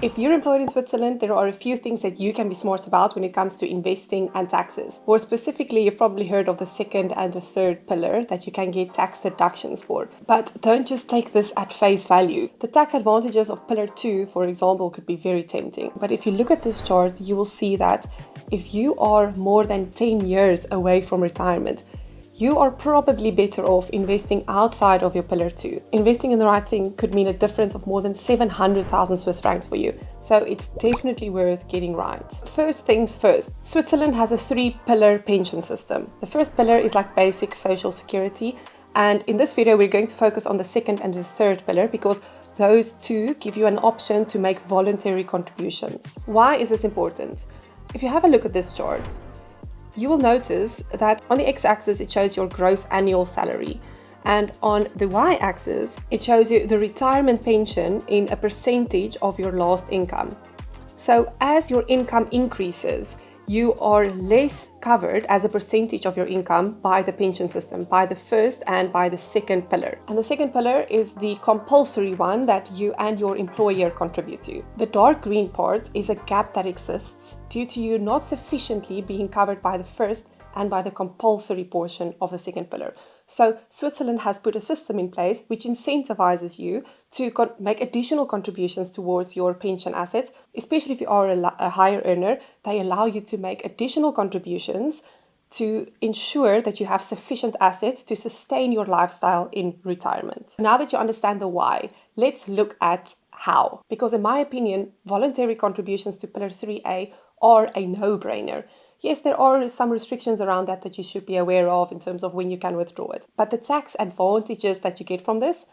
If you're employed in Switzerland, there are a few things that you can be smart about when it comes to investing and taxes. More specifically, you've probably heard of the second and the third pillar that you can get tax deductions for. But don't just take this at face value. The tax advantages of pillar 2, for example, could be very tempting. But if you look at this chart, you will see that if you are more than 10 years away from retirement, you are probably better off investing outside of your pillar 2. Investing in the right thing could mean a difference of more than 700,000 Swiss francs for you. So it's definitely worth getting right. First things first, Switzerland has a 3-pillar pension system. The first pillar is like basic social security. And in this video, we're going to focus on the second and the third pillar because those two give you an option to make voluntary contributions. Why is this important? If you have a look at this chart, you will notice that on the x-axis it shows your gross annual salary, and on the y-axis it shows you the retirement pension in a percentage of your last income. So as your income increases, you are less covered as a percentage of your income by the pension system, by the first and by the second pillar. And the second pillar is the compulsory one that you and your employer contribute to. The dark green part is a gap that exists due to you not sufficiently being covered by the first and by the compulsory portion of the second pillar. So Switzerland has put a system in place which incentivizes you to make additional contributions towards your pension assets, especially if you are a higher earner. They allow you to make additional contributions to ensure that you have sufficient assets to sustain your lifestyle in retirement. Now that you understand the why, let's look at how. Because in my opinion, voluntary contributions to Pillar 3A are a no-brainer. Yes, there are some restrictions around that you should be aware of in terms of when you can withdraw it. But the tax advantages that you get from this,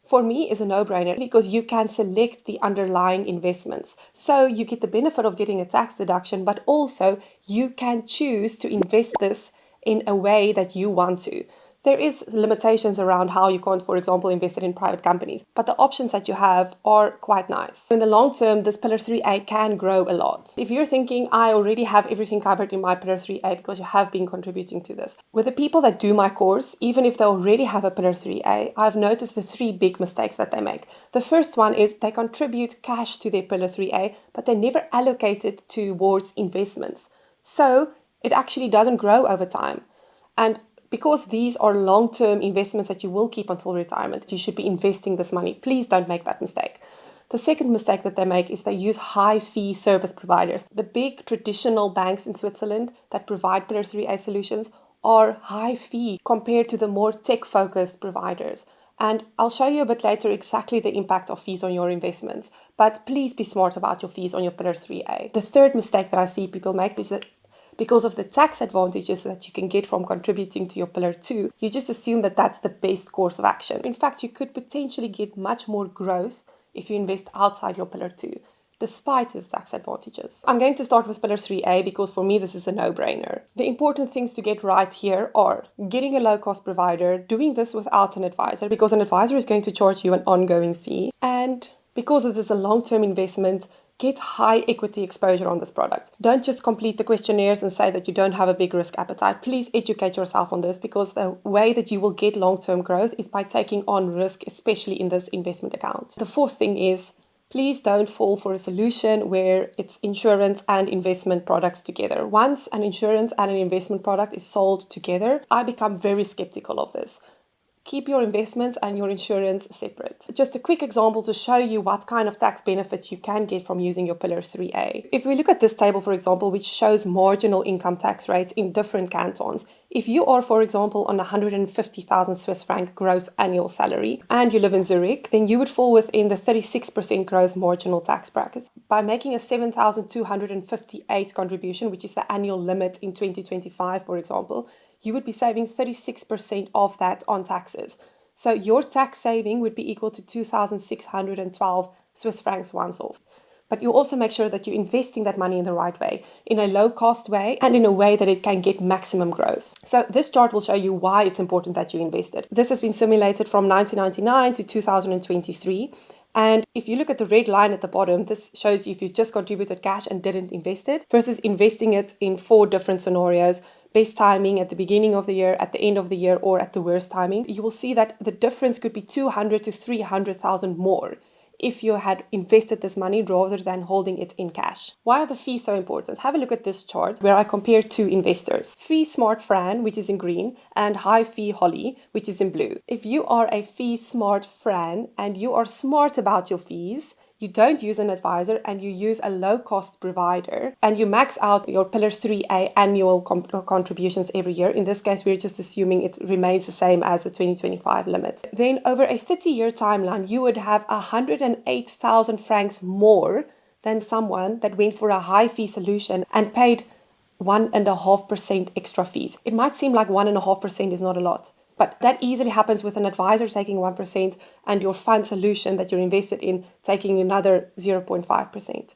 for me, is a no-brainer because you can select the underlying investments. So you get the benefit of getting a tax deduction, but also you can choose to invest this in a way that you want to. There is limitations around how you can't, for example, invest it in private companies, but the options that you have are quite nice. In the long term, this Pillar 3A can grow a lot. If you're thinking, I already have everything covered in my Pillar 3A because you have been contributing to this. With the people that do my course, even if they already have a Pillar 3A, I've noticed the 3 big mistakes that they make. The first one is they contribute cash to their Pillar 3A, but they never allocate it towards investments. So it actually doesn't grow over time. And because these are long-term investments that you will keep until retirement, you should be investing this money. Please don't make that mistake. The second mistake that they make is they use high-fee service providers. The big traditional banks in Switzerland that provide Pillar 3A solutions are high-fee compared to the more tech-focused providers. And I'll show you a bit later exactly the impact of fees on your investments. But please be smart about your fees on your Pillar 3A. The third mistake that I see people make is that because of the tax advantages that you can get from contributing to your Pillar 2, you just assume that that's the best course of action. In fact, you could potentially get much more growth if you invest outside your Pillar 2, despite the tax advantages. I'm going to start with Pillar 3A because for me this is a no-brainer. The important things to get right here are getting a low-cost provider, doing this without an advisor because an advisor is going to charge you an ongoing fee, and because it is a long-term investment, get high equity exposure on this product. Don't just complete the questionnaires and say that you don't have a big risk appetite. Please educate yourself on this because the way that you will get long-term growth is by taking on risk, especially in this investment account. The fourth thing is, please don't fall for a solution where it's insurance and investment products together. Once an insurance and an investment product is sold together, I become very skeptical of this. Keep your investments and your insurance separate. Just a quick example to show you what kind of tax benefits you can get from using your Pillar 3A. If we look at this table, for example, which shows marginal income tax rates in different cantons, if you are, for example, on 150,000 Swiss franc gross annual salary and you live in Zurich, then you would fall within the 36% gross marginal tax bracket. By making a 7,258 contribution, which is the annual limit in 2025, for example, you would be saving 36% of that on taxes. So your tax saving would be equal to 2,612 Swiss francs once off. But you also make sure that you're investing that money in the right way, in a low-cost way, and in a way that it can get maximum growth. So this chart will show you why it's important that you invest it. This has been simulated from 1999 to 2023. And if you look at the red line at the bottom, this shows you if you just contributed cash and didn't invest it versus investing it in 4 different scenarios. Best timing at the beginning of the year, at the end of the year, or at the worst timing. You will see that the difference could be 200 to 300,000 more if you had invested this money rather than holding it in cash. Why are the fees so important? Have a look at this chart where I compare two investors. Fee Smart Fran, which is in green, and High Fee Holly, which is in blue. If you are a Fee Smart Fran and you are smart about your fees, you don't use an advisor and you use a low-cost provider and you max out your Pillar 3A annual contributions every year. In this case, we're just assuming it remains the same as the 2025 limit. Then over a 30-year timeline, you would have 108,000 francs more than someone that went for a high fee solution and paid 1.5% extra fees. It might seem like 1.5% is not a lot, but that easily happens with an advisor taking 1% and your fund solution that you're invested in taking another 0.5%.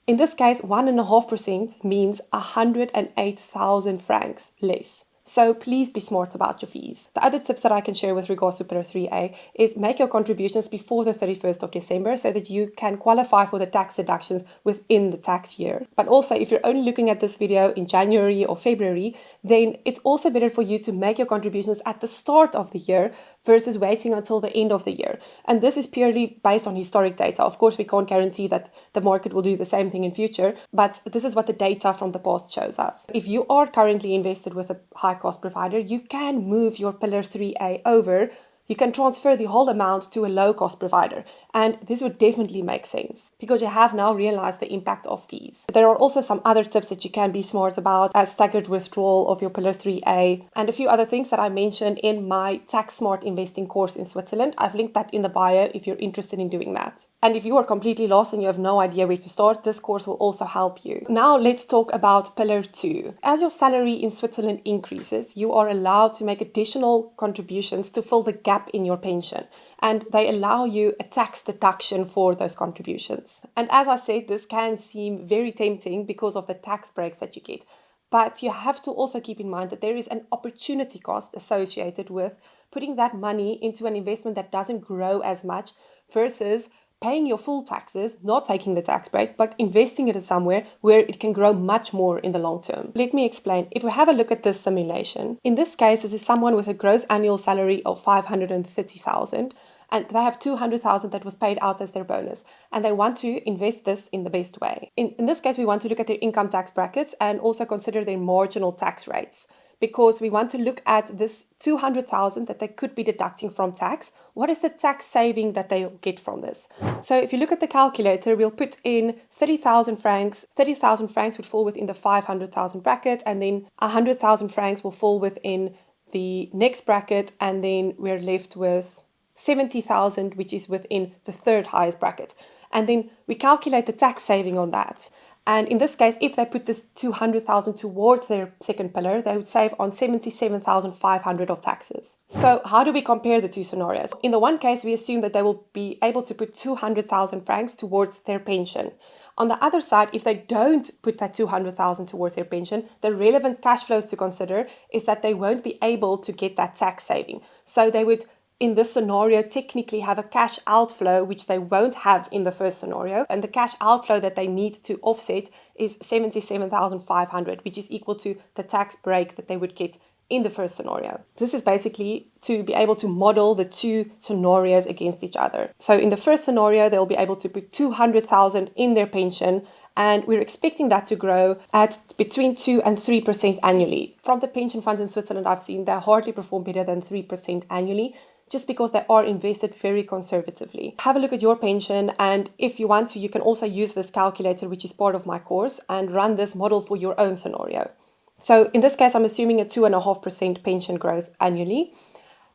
In this case, 1.5% means 108,000 francs less. So please be smart about your fees. The other tips that I can share with regards to Pillar 3A is make your contributions before the 31st of December so that you can qualify for the tax deductions within the tax year. But also, if you're only looking at this video in January or February, then it's also better for you to make your contributions at the start of the year versus waiting until the end of the year. And this is purely based on historic data. Of course, we can't guarantee that the market will do the same thing in future, but this is what the data from the past shows us. If you are currently invested with a high cost provider, you can move your Pillar 3A over. You can transfer the whole amount to a low cost provider. And this would definitely make sense because you have now realized the impact of fees. There are also some other tips that you can be smart about, as staggered withdrawal of your Pillar 3A and a few other things that I mentioned in my Tax Smart Investing course in Switzerland. I've linked that in the bio if you're interested in doing that. And if you are completely lost and you have no idea where to start, this course will also help you. Now let's talk about Pillar 2. As your salary in Switzerland increases, you are allowed to make additional contributions to fill the gap in your pension, and they allow you a tax deduction for those contributions. And as I said, this can seem very tempting because of the tax breaks that you get, but you have to also keep in mind that there is an opportunity cost associated with putting that money into an investment that doesn't grow as much versus paying your full taxes, not taking the tax break, but investing it somewhere where it can grow much more in the long term. Let me explain. If we have a look at this simulation, in this case, this is someone with a gross annual salary of 530,000, and they have 200,000 that was paid out as their bonus, and they want to invest this in the best way. In this case, we want to look at their income tax brackets and also consider their marginal tax rates, because we want to look at this 200,000 that they could be deducting from tax. What is the tax saving that they'll get from this? So if you look at the calculator, we'll put in 30,000 francs. 30,000 francs would fall within the 500,000 bracket, and then 100,000 francs will fall within the next bracket, and then we're left with 70,000, which is within the third highest bracket. And then we calculate the tax saving on that. And in this case, if they put this 200,000 towards their second pillar, they would save on 77,500 of taxes. So how do we compare the two scenarios? In the one case, we assume that they will be able to put 200,000 francs towards their pension. On the other side, if they don't put that 200,000 towards their pension, the relevant cash flows to consider is that they won't be able to get that tax saving. So they would, in this scenario, technically have a cash outflow, which they won't have in the first scenario. And the cash outflow that they need to offset is 77,500, which is equal to the tax break that they would get in the first scenario. This is basically to be able to model the two scenarios against each other. So in the first scenario, they'll be able to put 200,000 in their pension, and we're expecting that to grow at between 2 and 3% annually. From the pension funds in Switzerland, I've seen they hardly perform better than 3% annually, just because they are invested very conservatively. Have a look at your pension, and if you want to, you can also use this calculator, which is part of my course, and run this model for your own scenario. So in this case, I'm assuming a 2.5% pension growth annually.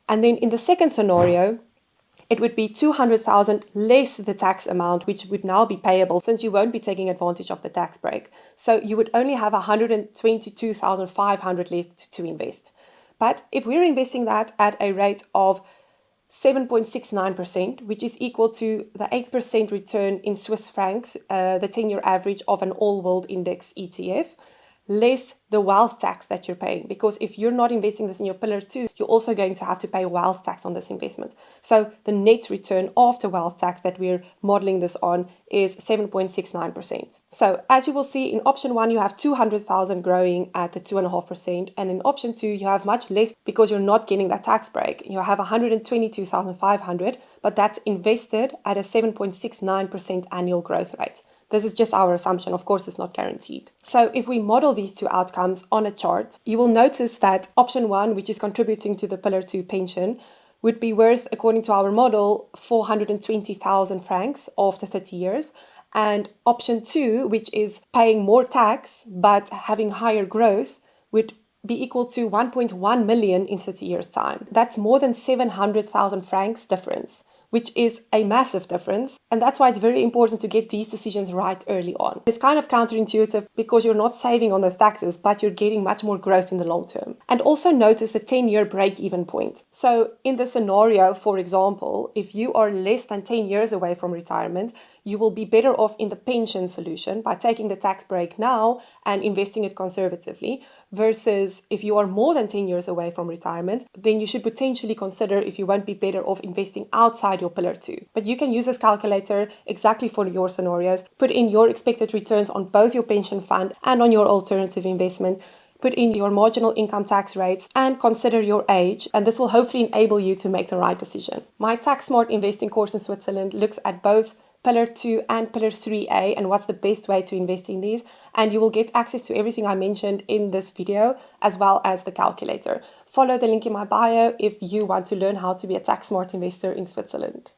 And then in the second scenario, it would be 200,000 less the tax amount, which would now be payable since you won't be taking advantage of the tax break. So you would only have 122,500 left to invest. But if we're investing that at a rate of 7.69%, which is equal to the 8% return in Swiss francs, the 10-year average of an all-world index ETF, less the wealth tax that you're paying. Because if you're not investing this in your pillar 2, you're also going to have to pay wealth tax on this investment. So the net return after wealth tax that we're modeling this on is 7.69%. So as you will see, in option 1, you have 200,000 growing at the 2.5%. And in option 2, you have much less because you're not getting that tax break. You have 122,500, but that's invested at a 7.69% annual growth rate. This is just our assumption. Of course, it's not guaranteed. So if we model these two outcomes on a chart, you will notice that option 1, which is contributing to the pillar 2 pension, would be worth, according to our model, 420,000 francs after 30 years. And option 2, which is paying more tax but having higher growth, would be equal to 1.1 million in 30 years' time. That's more than 700,000 francs difference, which is a massive difference. And that's why it's very important to get these decisions right early on. It's kind of counterintuitive because you're not saving on those taxes, but you're getting much more growth in the long term. And also notice the 10-year break-even point. So in the scenario, for example, if you are less than 10 years away from retirement, you will be better off in the pension solution by taking the tax break now and investing it conservatively, versus if you are more than 10 years away from retirement, then you should potentially consider if you won't be better off investing outside your pillar 2. But you can use this calculator exactly for your scenarios, put in your expected returns on both your pension fund and on your alternative investment, put in your marginal income tax rates, and consider your age, and this will hopefully enable you to make the right decision. My Tax Smart Investing course in Switzerland looks at both Pillar 2 and Pillar 3A and what's the best way to invest in these, and you will get access to everything I mentioned in this video as well as the calculator. Follow the link in my bio if you want to learn how to be a tax smart investor in Switzerland.